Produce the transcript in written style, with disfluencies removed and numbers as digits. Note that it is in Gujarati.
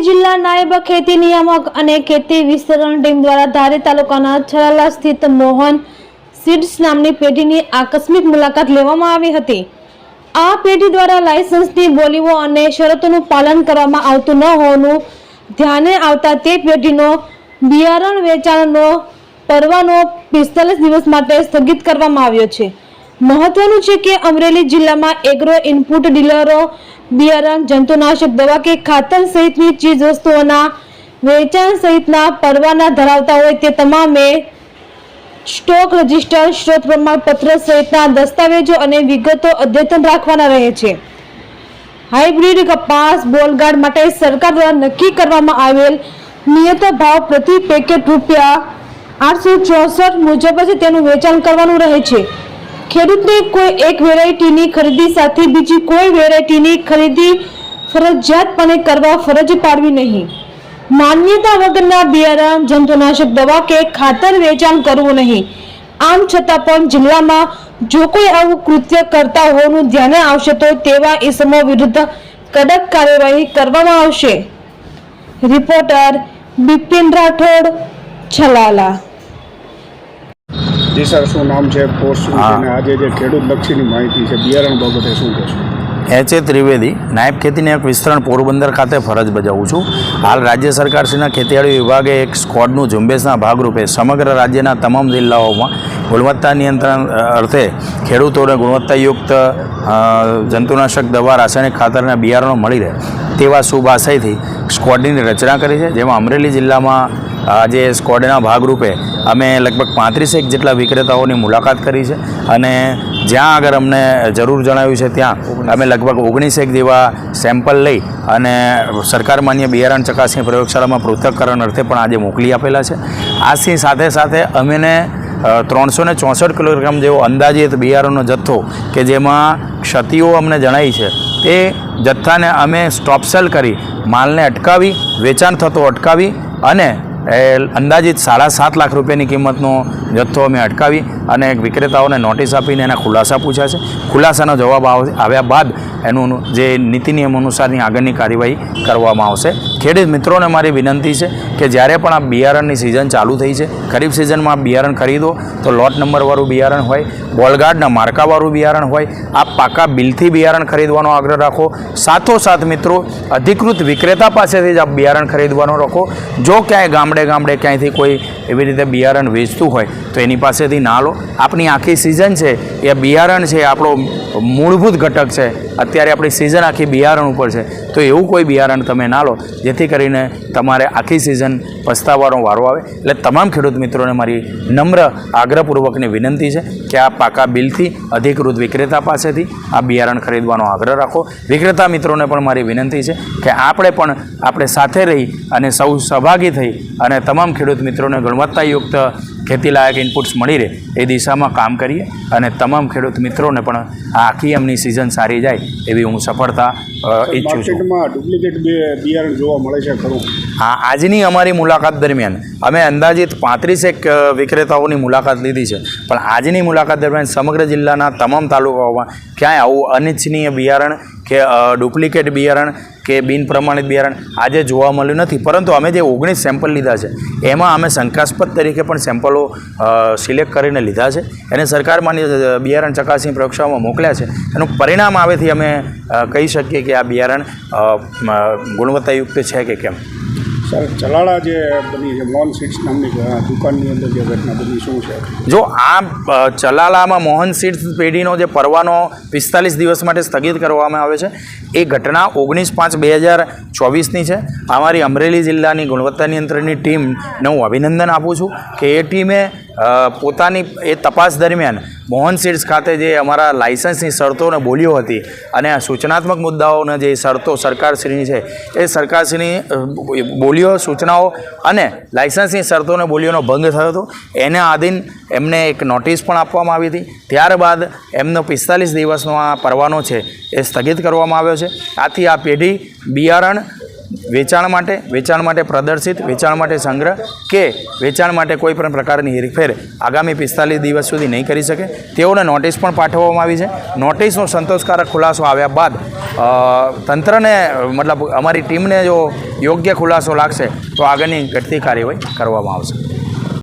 જિલ્લા નાયબ ખેતી નિયામક અને ખેતી વિસ્તરણ ટીમ દ્વારા ધારી તાલુકાના છલાલા સ્થિત મોહન સીડ્સ નામની પેઢીની આકસ્મિક મુલાકાત લેવામાં આવી હતી। આ પેઢી દ્વારા લાયસન્સની બોલીઓ અને શરતોનું પાલન કરવામાં આવતું ન હોવાનું ધ્યાને આવતા તે પેઢીનો બિયારણ વેચાણનો પરવાનો 45 દિવસ માટે સ્થગિત કરવામાં આવ્યો છે। મહત્વનું છે કે અમરેલી જિલ્લામાં એગ્રો ઇનપુટ ડીલરો બિયારણ, જંતુનાશક દવા કે ખાતર સહિતની ચીજ વસ્તુઓના વેચાણ સહિતના પરવાના ધરાવતા હોય તે તમામે સ્ટોક રજિસ્ટર, સ્ત્રોત પ્રમાણપત્ર સહિતના દસ્તાવેજો અને વિગતો અદ્યતન રાખવાના રહે છે। હાઇબ્રિડ કપાસ બોલગાડ માટે સરકાર દ્વારા નક્કી કરવામાં આવેલ નિયત ભાવ પ્રતિ પેકેટ ₹864 મુજબ જ તેનું વેચાણ કરવાનું રહે છે। ખેડૂતને કોઈ એક વેરાયટીની ખરીદી સાથે બીજી કોઈ વેરાયટીની ખરીદી ફરજિયાતપણે કરવા ફરજ પાડવી નહીં। માન્યતા વગરના બિયારણ, જંતુનાશક દવા કે ખાતર વેચાણ કરવું નહીં। આમ છતાં પણ જિલ્લામાં જો કોઈ આવું કૃત્ય કરતા હોવાનું ધ્યાને આવશે તો તેવા ઇસમો વિરુદ્ધ કડક કાર્યવાહી કરવામાં આવશે। રિપોર્ટર બિપિન રાઠોડ, છલાલા। જી સર, શું નામ છે, પોસ્ટ શું છે અને આજે જે ખેડૂત લક્ષીની માહિતી છે બિયારણ બાબતે શું કહેશો? એચ એ ત્રિવેદી, નાયબ ખેતી નિયામક વિસ્તરણ પોરબંદર ખાતે ફરજ બજાવું છું। હાલ રાજ્ય સરકારશ્રીના ખેતીવાડી વિભાગે એક સ્ક્વોડનું ઝુંબેશના ભાગરૂપે સમગ્ર રાજ્યના તમામ જિલ્લાઓમાં ગુણવત્તા નિયંત્રણ અર્થે ખેડૂતોને ગુણવત્તાયુક્ત જંતુનાશક દવા, રાસાયણિક ખાતરના બિયારણો મળી રહે તેવા શુભ આશયથી સ્ક્વોડની રચના કરી છે। જેમાં અમરેલી જિલ્લામાં આજે સ્ક્વોડના ભાગરૂપે અમે લગભગ 35 જેટલા વિક્રેતાઓની મુલાકાત કરી છે અને જ્યાં આગળ અમને જરૂર જણાવ્યું છે ત્યાં અમે લગભગ 19 જેવા સેમ્પલ લઈ અને સરકાર માન્ય બિયારણ ચકાસણી પ્રયોગશાળામાં પૃથ્થકરણ અર્થે પણ આજે મોકલી આપેલા છે। આની સાથે સાથે અમને 364 કિલોગ્રામ જેવો અંદાજિત બિયારણનો જથ્થો કે જેમાં ક્ષતિઓ અમને જણાઈ છે તે જથ્થાને અમે સ્ટોપ સેલ કરી માલને અટકાવી, વેચાણ થતો અટકાવી અને અંદાજિત 7.5 લાખ રૂપિયાની કિંમતનો જથ્થો અમે અટકાવી અને વિક્રેતાઓને નોટિસ આપીને એના ખુલાસા પૂછ્યા છે। ખુલાસાનો જવાબ આવ્યા બાદ એનું જે નીતિ નિયમ અનુસારની આગળની કાર્યવાહી કરવામાં આવશે। ખેડૂત મિત્રોને મારી વિનંતી છે કે જ્યારે પણ આ બિયારણની સિઝન ચાલુ થઈ છે, ખરીફ સિઝનમાં આ બિયારણ ખરીદો તો લોટ નંબરવાળું બિયારણ હોય, બોલગાડના માર્કાવાળું બિયારણ હોય, આ પાકા બિલથી બિયારણ ખરીદવાનો આગ્રહ રાખો। સાથોસાથ મિત્રો અધિકૃત વિક્રેતા પાસેથી જ આ બિયારણ ખરીદવાનો રાખો। જો ક્યાંય ગામડે ક્યાંયથી કોઈ એવી રીતે બિયારણ વેચતું હોય તો એની પાસેથી ના લો। આપણી આખી સિઝન છે એ બિયારણ છે, આપણો મૂળભૂત ઘટક છે। અત્યારે આપણી સિઝન આખી બિયારણ ઉપર છે તો એવું કોઈ બિયારણ તમે ના લો જેથી કરીને તમારે આખી સિઝન પસ્તાવાનો વારો આવે। એટલે તમામ ખેડૂત મિત્રોને મારી નમ્ર આગ્રહપૂર્વકની વિનંતી છે કે આ પાકા બિલથી અધિકૃત વિક્રેતા પાસેથી આ બિયારણ ખરીદવાનો આગ્રહ રાખો। વિક્રેતા મિત્રોને પણ મારી વિનંતી છે કે આપણે સાથે રહી અને સૌ સહભાગી થઈ અને તમામ ખેડૂત મિત્રોને ગુણવત્તાયુક્ત ખેતીલાયક ઇનપુટ્સ મળી રહે એ દિશામાં કામ કરીએ અને તમામ ખેડૂત મિત્રોને પણ આખી એમની સિઝન સારી જાય એવી હું સફળતા ઈચ્છું છું। ડુપ્લિકેટ બિયારણ જોવા મળે છે ખરું? હા, આજની અમારી મુલાકાત દરમિયાન અમે અંદાજિત 35 વિક્રેતાઓની મુલાકાત લીધી છે, પણ આજની મુલાકાત દરમિયાન સમગ્ર જિલ્લાના તમામ તાલુકાઓમાં ક્યાંય આવું અનિચ્છનીય બિયારણ કે ડુપ્લિકેટ બિયારણ કે બિન પ્રમાણિત બિયારણ આજે જોવા મળ્યું નથી। પરંતુ અમે જે 19 સેમ્પલ લીધા છે એમાં અમે શંકાસ્પદ તરીકે પણ સેમ્પલો સિલેક્ટ કરીને લીધા છે, એને સરકાર માન્ય બિયારણ ચકાસણી પ્રયોગશાળામાં મોકલ્યા છે। એનું પરિણામ આવેથી અમે કહી શકીએ કે આ બિયારણ ગુણવત્તાયુક્ત છે કે કેમ। સર, ચલાળા જે બની છે મોહન સીડ્સ નામની દુકાનની અંદર જે ઘટના બની શું છે? જો આ ચલાલામાં મોહન સીડ્સ પેઢીનો જે પરવાનો 45 દિવસ માટે સ્થગિત કરવામાં આવે છે એ ઘટના 19/5/2024ની છે। અમારી અમરેલી જિલ્લાની ગુણવત્તા નિયંત્રણની ટીમને હું અભિનંદન આપું છું કે એ ટીમે પોતાની એ તપાસ દરમિયાન મોહન સીડ્સ ખાતે જે અમારા લાયસન્સની શરતોને બોલીઓ હતી અને આ સૂચનાત્મક મુદ્દાઓને જે શરતો સરકારશ્રીની છે એ સરકારશ્રીની બોલીઓ, સૂચનાઓ અને લાયસન્સની શરતોને બોલીઓનો ભંગ થયો હતો એના આધીન એમને એક નોટિસ પણ આપવામાં આવી હતી। ત્યારબાદ એમનો 45 દિવસનો આ પરવાનો છે એ સ્થગિત કરવામાં આવ્યો છે। આથી આ પેઢી બિયારણ વેચાણ માટે પ્રદર્શિત, વેચાણ માટે સંગ્રહ કે વેચાણ માટે કોઈ પણ પ્રકારની હેરફેર આગામી 45 દિવસ સુધી નહીં કરી શકે તેઓને નોટિસ પણ પાઠવવામાં આવી છે। નોટિસનો સંતોષકારક ખુલાસો આવ્યા બાદ તંત્રને મતલબ અમારી ટીમને જો યોગ્ય ખુલાસો લાગશે તો આગળની ઘટતી કાર્યવાહી કરવામાં આવશે.